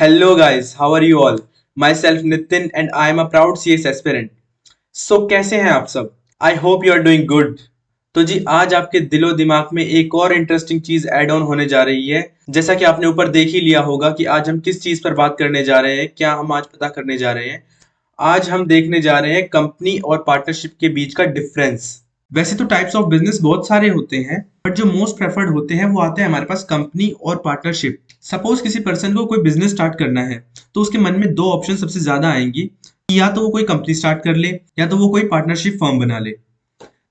Hello guys, how are you all? Myself Nitin and I am a proud CS aspirant. So कैसे हैं आप सब? I hope you are doing good. तो जी आज आपके दिलो दिमाग में एक और इंटरेस्टिंग चीज ऐड ऑन होने जा रही है। जैसा कि आपने ऊपर देख ही लिया होगा कि आज हम किस चीज पर बात करने जा रहे हैं, क्या हम आज पता करने जा रहे हैं। आज हम देखने जा रहे हैं कंपनी और पार्टनरशिप के बीच का डिफरेंस। वैसे तो टाइप्स ऑफ बिजनेस बहुत सारे होते हैं, बट जो मोस्ट प्रेफर्ड होते हैं वो आते हैं हमारे पास कंपनी और पार्टनरशिप। सपोज किसी पर्सन को कोई बिजनेस स्टार्ट करना है, तो उसके मन में दो ऑप्शन सबसे ज्यादा आएंगी कि या तो वो कोई कंपनी स्टार्ट कर ले या तो वो कोई पार्टनरशिप फर्म बना ले।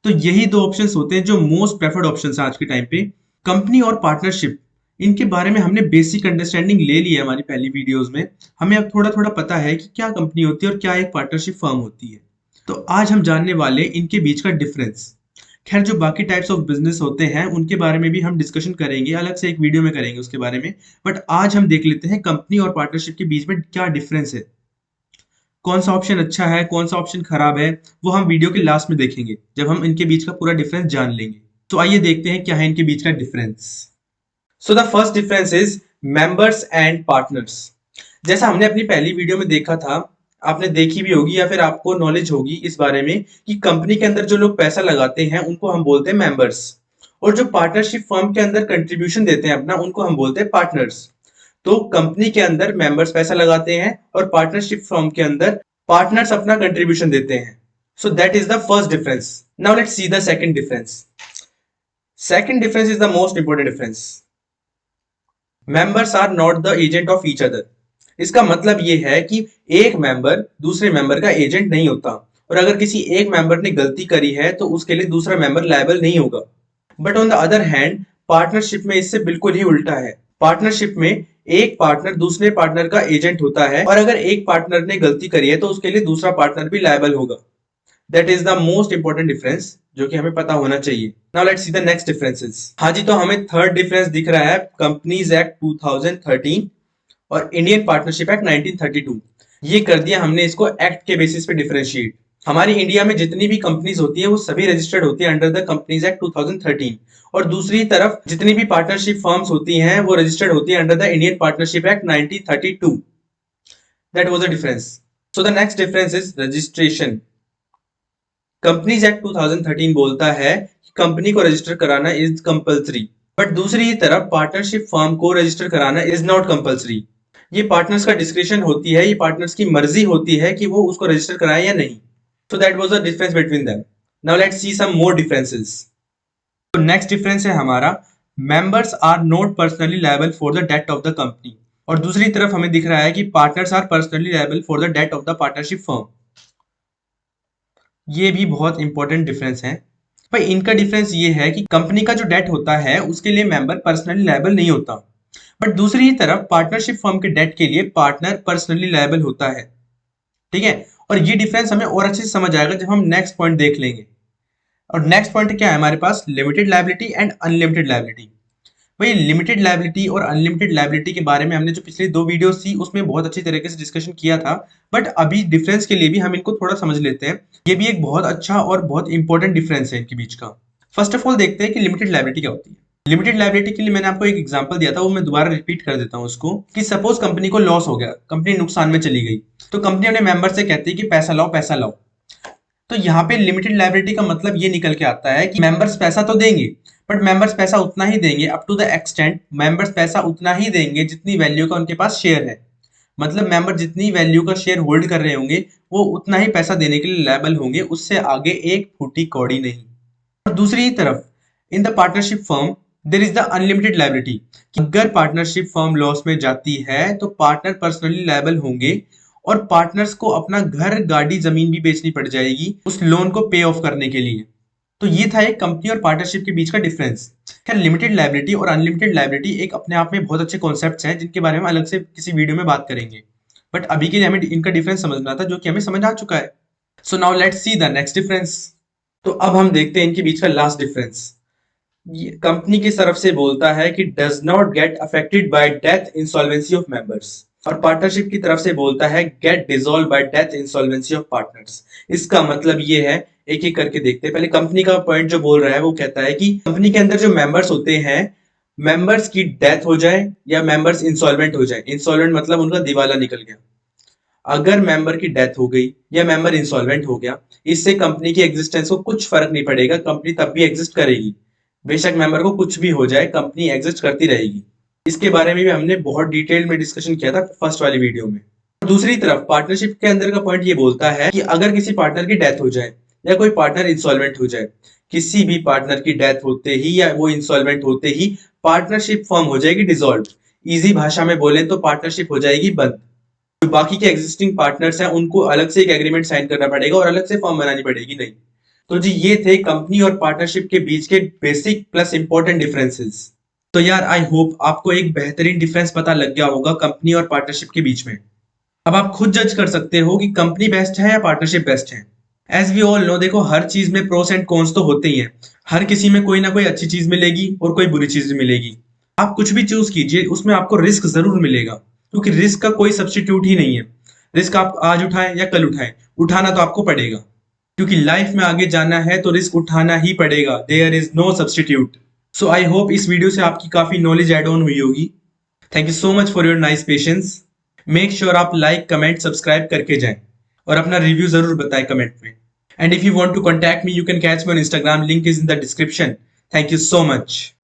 तो यही दो ऑप्शंस होते हैं जो मोस्ट प्रेफर्ड ऑप्शंस हैं आज के टाइम पे। कंपनी और पार्टनरशिप, इनके बारे में हमने बेसिक अंडरस्टैंडिंग ले ली है हमारी पहली वीडियोस में। हमें अब थोड़ा थोड़ा पता है कि क्या कंपनी होती है और क्या एक पार्टनरशिप फर्म होती है। तो आज हम जानने वाले इनके बीच का डिफरेंस। खैर जो बाकी टाइप्स ऑफ बिजनेस होते हैं उनके बारे में भी हम डिस्कशन करेंगे, अलग से एक वीडियो में करेंगे उसके बारे में। बट आज हम देख लेते हैं कंपनी और पार्टनरशिप के बीच में क्या डिफरेंस है, कौन सा ऑप्शन अच्छा है कौन सा ऑप्शन खराब है। वो हम वीडियो के लास्ट में देखेंगे जब हम इनके बीच का पूरा डिफरेंस जान लेंगे। तो आइए देखते हैं क्या है इनके बीच का difference. So the first difference is members and partners. जैसा हमने अपनी पहली वीडियो में देखा था, आपने देखी भी होगी या फिर आपको नॉलेज होगी इस बारे में कि कंपनी के अंदर जो लोग पैसा लगाते हैं उनको हम बोलते हैं मेंबर्स, और जो पार्टनरशिप फर्म के अंदर कंट्रीब्यूशन देते हैं अपना उनको हम बोलते हैं पार्टनर्स। तो कंपनी के अंदर मेंबर्स पैसा लगाते हैं और पार्टनरशिप फर्म के अंदर पार्टनर्स अपना कंट्रीब्यूशन देते हैं। So that is the first difference. Now let's see the second difference. Second difference is the most important difference. Members are not the agent of each other. इसका मतलब ये है कि एक मेंबर दूसरे मेंबर का एजेंट नहीं होता, और अगर किसी एक मेंबर ने गलती करी है तो उसके लिए दूसरा मेंबर लायबल नहीं होगा। But on the other hand partnership में इससे बिल्कुल ही उल्टा है। पार्टनरशिप में एक पार्टनर दूसरे पार्टनर का एजेंट होता है, और अगर एक पार्टनर ने गलती करी है तो उसके लिए दूसरा पार्टनर भी लायबल होगा। That is the most important difference जो कि हमें पता होना चाहिए। Now let's see the next differences. हाँ जी, तो हमें थर्ड डिफरेंस दिख रहा है कंपनीज एक्ट 2013 और इंडियन पार्टनरशिप एक्ट 1932। ये कर दिया हमने इसको एक्ट के बेसिस पे डिफरेंशिएट। हमारी इंडिया में जितनी भी कंपनीज होती है वो सभी रजिस्टर्ड होती है अंडर द कंपनीज एक्ट 2013, और दूसरी तरफ जितनी भी पार्टनरशिप फर्म्स होती हैं वो रजिस्टर्ड होती है under the Indian partnership act 1932। That was the difference. So the next difference is registration. Companies act 2013 बोलता है कि कंपनी को रजिस्टर कराना इज कंपलसरी, बट दूसरी तरफ पार्टनरशिप फर्म को रजिस्टर कराना इज नॉट कंपलसरी। ये पार्टनर्स का डिस्क्रिप्शन होती है, ये पार्टनर्स की मर्जी होती है कि वो उसको रजिस्टर कराए या नहीं। So that was the difference between them. Now let's see some more differences. तो नेक्स्ट डिफरेंस है हमारा members are not personally liable for the debt of the company, और दूसरी तरफ हमें दिख रहा है कि partners are personally liable for the debt of the partnership firm. ये भी बहुत इंपॉर्टेंट डिफरेंस है भाई। इनका डिफरेंस ये है कि कंपनी का जो डेट होता है उसके लिए मेंबर पर्सनली लायबल नहीं होता, बट दूसरी तरफ पार्टनरशिप फर्म के डेट के लिए पार्टनर पर्सनली लायबल होता है। ठीक है, और ये डिफरेंस हमें और अच्छे से समझ आएगा जब हम नेक्स्ट पॉइंट देख लेंगे। और नेक्स्ट पॉइंट क्या है हमारे पास, limited liability and unlimited liability. भाई लिमिटेड लायबिलिटी और अनलिमिटेड लायबिलिटी के बारे में हमने जो पिछली दो वीडियोस थी उसमें बहुत अच्छी तरीके से डिस्कशन किया था, बट अभी डिफरेंस के लिए भी हम इनको थोड़ा समझ लेते हैं। ये भी एक बहुत अच्छा और बहुत इंपॉर्टेंट डिफरेंस है इनके बीच का। फर्स्ट ऑफ ऑल देखते हैं कि लिमिटेड लायबिलिटी क्या होती है। लिमिटेड लायबिलिटी के लिए मैंने आपको एक एग्जांपल दिया था, वो मैं दोबारा रिपीट कर देता हूँ उसको, कि सपोज कंपनी को लॉस हो गया, कंपनी नुकसान में चली गई, तो कंपनी अपने मेंबर से कहती है कि पैसा लाओ पैसा लाओ। तो यहाँ पे लिमिटेड लायबिलिटी का मतलब ये निकल के आता है कि मेंबर्स पैसा तो देंगे, बट मेंबर्स पैसा उतना ही देंगे up to the extent, members पैसा उतना ही देंगे जितनी वैल्यू का उनके पास शेयर है। मतलब मेंबर जितनी वैल्यू का शेयर होल्ड कर रहे होंगे वो उतना ही पैसा देने के लिए लायबल होंगे, उससे आगे एक फूटी कौड़ी नहीं। और दूसरी तरफ in the partnership firm there is the unlimited liability. अगर पार्टनरशिप फर्म लॉस में जाती है तो पार्टनर पर्सनली लायबल होंगे, और पार्टनर्स को अपना घर गाड़ी जमीन भी बेचनी पड़ जाएगी उस लोन को पे ऑफ करने के लिए। तो ये था एक कंपनी और पार्टनरशिप के बीच का डिफरेंस। खैर लिमिटेड लायबिलिटी और अनलिमिटेड लायबिलिटी एक अपने आप में बहुत अच्छे कॉन्सेप्ट्स हैं जिनके बारे में अलग से किसी वीडियो में बात करेंगे, बट अभी के लिए हमें इनका डिफरेंस समझना था जो कि हमें समझ आ चुका है। So now let's see the next difference. तो अब हम देखते हैं इनके बीच का लास्ट डिफरेंस। ये कंपनी की तरफ से बोलता है कि does not get affected by death insolvency of members, और पार्टनरशिप की तरफ से बोलता है get dissolve by death insolvency of partners. इसका मतलब ये है, एक एक करके देखते हैं। पहले कंपनी का पॉइंट जो बोल रहा है वो कहता है कि कंपनी के अंदर जो मेंबर्स होते हैं, मेंबर्स की डेथ हो जाए या मेंबर्स इंसॉल्वेंट हो जाए। इंसॉल्वेंट मतलब उनका दिवाला निकल गया। अगर मेंबर की डेथ हो गई या मेंबर इंसॉल्वेंट हो गया, इससे कंपनी की एग्जिस्टेंस को कुछ फर्क नहीं पड़ेगा, कंपनी तब भी एग्जिस्ट करेगी। बेशक मेंबर को कुछ भी हो जाए, कंपनी एग्जिस्ट करती रहेगी। इसके बारे में भी हमने बहुत डिटेल में डिस्कशन किया था फर्स्ट वाली वीडियो में। दूसरी तरफ पार्टनरशिप के अंदर का पॉइंट ये बोलता है कि अगर किसी पार्टनर की डेथ हो जाए या कोई पार्टनर इंसॉल्वेंट हो जाए, किसी भी पार्टनर की डेथ होते ही या वो इंसॉल्वेंट होते ही पार्टनरशिप फॉर्म हो जाएगी डिसॉल्व। इजी भाषा में बोले तो पार्टनरशिप हो जाएगी बंद। जो बाकी के एग्जिस्टिंग पार्टनर्स हैं उनको अलग से एक एग्रीमेंट साइन करना पड़ेगा और अलग से फॉर्म बनानी पड़ेगी नहीं। तो जी ये थे कंपनी और पार्टनरशिप के बीच के बेसिक प्लस इंपॉर्टेंट डिफरेंसेस। तो यार आई होप आपको एक बेहतरीन डिफरेंस पता लग गया होगा कंपनी और पार्टनरशिप के बीच में। अब आप खुद जज कर सकते हो कि कंपनी बेस्ट है या पार्टनरशिप बेस्ट है। एज वी ऑल नो, देखो हर चीज में प्रोस एंड कॉन्स तो होते ही हैं। हर किसी में कोई ना कोई अच्छी चीज मिलेगी और कोई बुरी चीज मिलेगी। आप कुछ भी चूज कीजिए, उसमें आपको रिस्क जरूर मिलेगा, क्योंकि रिस्क का कोई सब्स्टिट्यूट ही नहीं है। रिस्क आप आज उठाएं या कल उठाएं, उठाना तो आपको पड़ेगा, क्योंकि लाइफ में आगे जाना है तो रिस्क उठाना ही पड़ेगा। There is no substitute. So I hope इस वीडियो से आपकी काफी नॉलेज एड ऑन हुई होगी। Thank you so much for your nice patience. Make sure आप लाइक कमेंट सब्सक्राइब करके जाएं और अपना रिव्यू जरूर बताएं कमेंट में। And if you want to contact me, you can catch me on Instagram, link is in the description. Thank you so much.